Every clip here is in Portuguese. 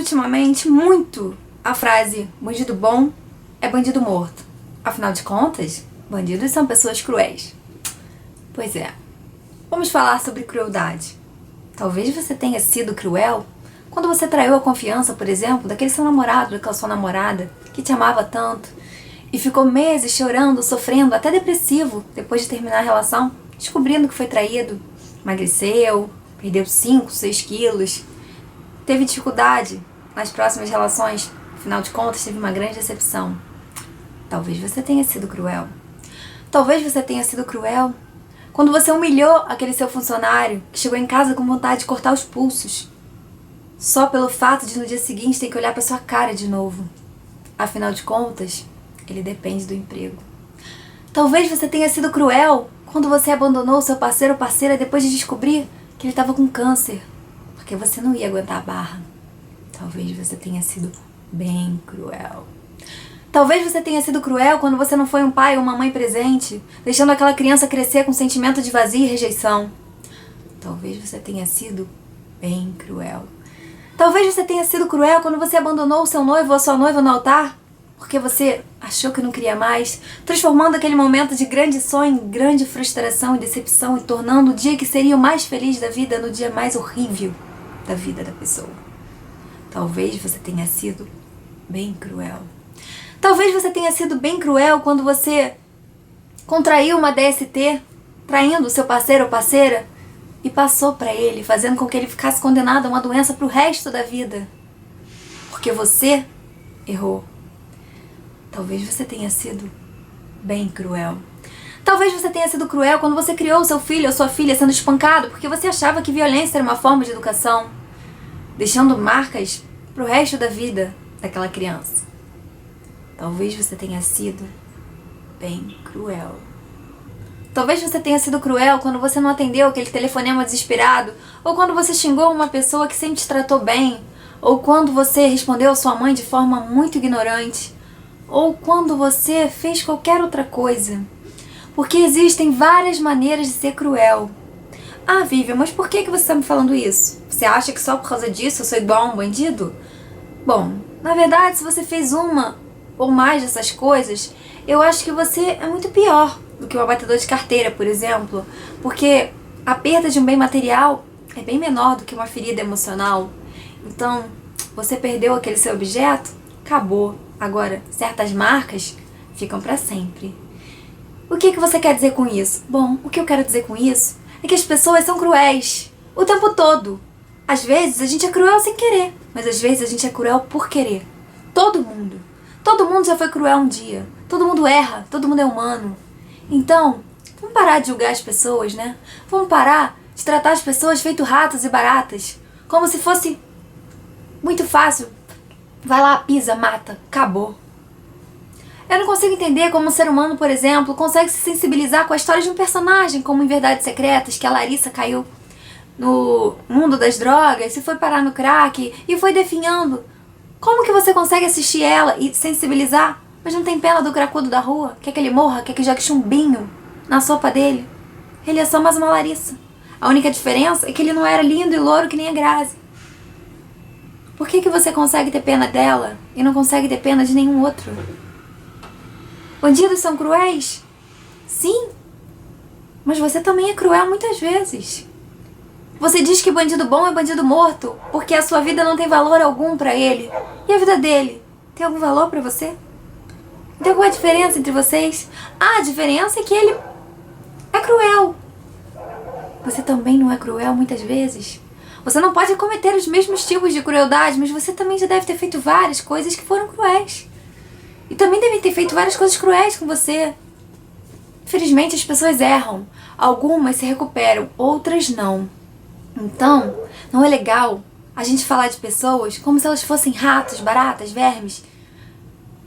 ultimamente muito a frase bandido bom é bandido morto. Afinal de contas, bandidos são pessoas cruéis. Pois é, vamos falar sobre crueldade. Talvez você tenha sido cruel quando você traiu a confiança, por exemplo, daquele seu namorado, daquela sua namorada que te amava tanto e ficou meses chorando, sofrendo, até depressivo depois de terminar a relação, descobrindo que foi traído, emagreceu, perdeu 5, 6 quilos, teve dificuldade nas próximas relações, afinal de contas teve uma grande decepção. Talvez você tenha sido cruel. Talvez você tenha sido cruel quando você humilhou aquele seu funcionário que chegou em casa com vontade de cortar os pulsos, só pelo fato de no dia seguinte ter que olhar para sua cara de novo. Afinal de contas, ele depende do emprego. Talvez você tenha sido cruel quando você abandonou seu parceiro ou parceira depois de descobrir que ele estava com câncer, porque você não ia aguentar a barra. Talvez você tenha sido bem cruel. Talvez você tenha sido cruel quando você não foi um pai ou uma mãe presente, deixando aquela criança crescer com sentimento de vazio e rejeição. Talvez você tenha sido bem cruel. Talvez você tenha sido cruel quando você abandonou o seu noivo ou a sua noiva no altar, porque você achou que não queria mais, transformando aquele momento de grande sonho em grande frustração e decepção e tornando o dia que seria o mais feliz da vida no dia mais horrível da vida da pessoa. Talvez você tenha sido bem cruel. Talvez você tenha sido bem cruel quando você contraiu uma DST, traindo o seu parceiro ou parceira, e passou para ele, fazendo com que ele ficasse condenado a uma doença pro resto da vida. Porque você errou. Talvez você tenha sido bem cruel. Talvez você tenha sido cruel quando você criou o seu filho ou sua filha sendo espancado porque você achava que violência era uma forma de educação, deixando marcas pro resto da vida daquela criança. Talvez você tenha sido bem cruel. Talvez você tenha sido cruel quando você não atendeu aquele telefonema desesperado, ou quando você xingou uma pessoa que sempre te tratou bem, ou quando você respondeu a sua mãe de forma muito ignorante, ou quando você fez qualquer outra coisa. Porque existem várias maneiras de ser cruel. Ah, Vivian, mas por que você está me falando isso? Você acha que só por causa disso eu sou igual a um bandido? Bom, na verdade, se você fez uma ou mais dessas coisas, eu acho que você é muito pior do que um abatedor de carteira, por exemplo, porque a perda de um bem material é bem menor do que uma ferida emocional. Então, você perdeu aquele seu objeto, acabou. Agora, certas marcas ficam para sempre. O que você quer dizer com isso? Bom, o que eu quero dizer com isso é que as pessoas são cruéis o tempo todo. Às vezes a gente é cruel sem querer, mas às vezes a gente é cruel por querer. Todo mundo. Todo mundo já foi cruel um dia. Todo mundo erra, todo mundo é humano. Então, vamos parar de julgar as pessoas, né? Vamos parar de tratar as pessoas feito ratos e baratas, como se fosse muito fácil. Vai lá, pisa, mata, acabou. Eu não consigo entender como um ser humano, por exemplo, consegue se sensibilizar com a história de um personagem, como em Verdades Secretas, que a Larissa caiu no mundo das drogas, se foi parar no crack e foi definhando. Como que você consegue assistir ela e sensibilizar, mas não tem pena do cracudo da rua? Quer que ele morra? Quer que jogue chumbinho na sopa dele? Ele é só mais uma Larissa. A única diferença é que ele não era lindo e louro que nem a Grazi. Por que você consegue ter pena dela e não consegue ter pena de nenhum outro? Bandidos são cruéis? Sim, mas você também é cruel muitas vezes. Você diz que bandido bom é bandido morto porque a sua vida não tem valor algum pra ele. E a vida dele? Tem algum valor pra você? Tem alguma diferença entre vocês? Ah, a diferença é que ele é cruel. Você também não é cruel muitas vezes? Você não pode cometer os mesmos tipos de crueldade, mas você também já deve ter feito várias coisas que foram cruéis. E também deve ter feito várias coisas cruéis com você. Infelizmente, as pessoas erram. Algumas se recuperam, outras não. Então, não é legal a gente falar de pessoas como se elas fossem ratos, baratas, vermes,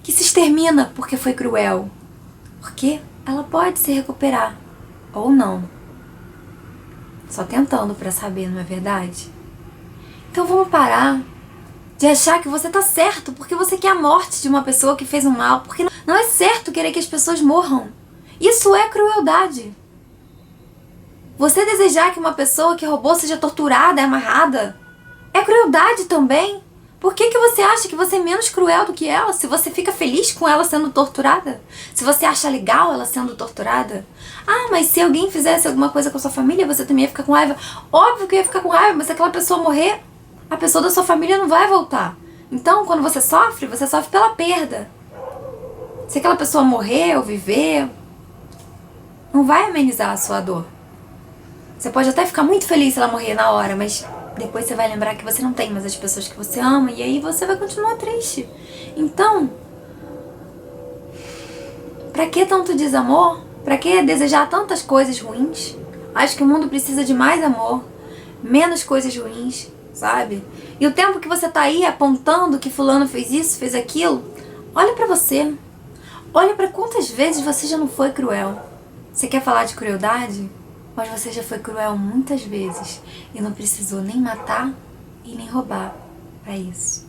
que se extermina porque foi cruel. Porque ela pode se recuperar, ou não. Só tentando pra saber, não é verdade? Então vamos parar de achar que você tá certo porque você quer a morte de uma pessoa que fez um mal. Porque não é certo querer que as pessoas morram. Isso é crueldade. Você desejar que uma pessoa que roubou seja torturada, amarrada, é crueldade também. Por que você acha que você é menos cruel do que ela? Se você fica feliz com ela sendo torturada? Se você acha legal ela sendo torturada? Ah, mas se alguém fizesse alguma coisa com a sua família, você também ia ficar com raiva. Óbvio que ia ficar com raiva, mas se aquela pessoa morrer, a pessoa da sua família não vai voltar. Então, quando você sofre pela perda. Se aquela pessoa morrer ou viver, não vai amenizar a sua dor. Você pode até ficar muito feliz se ela morrer na hora, mas depois você vai lembrar que você não tem mais as pessoas que você ama e aí você vai continuar triste. Então, pra que tanto desamor? Pra que desejar tantas coisas ruins? Acho que o mundo precisa de mais amor, menos coisas ruins, sabe? E o tempo que você tá aí apontando que fulano fez isso, fez aquilo, olha pra você. Olha pra quantas vezes você já não foi cruel. Você quer falar de crueldade? Mas você já foi cruel muitas vezes e não precisou nem matar e nem roubar pra isso.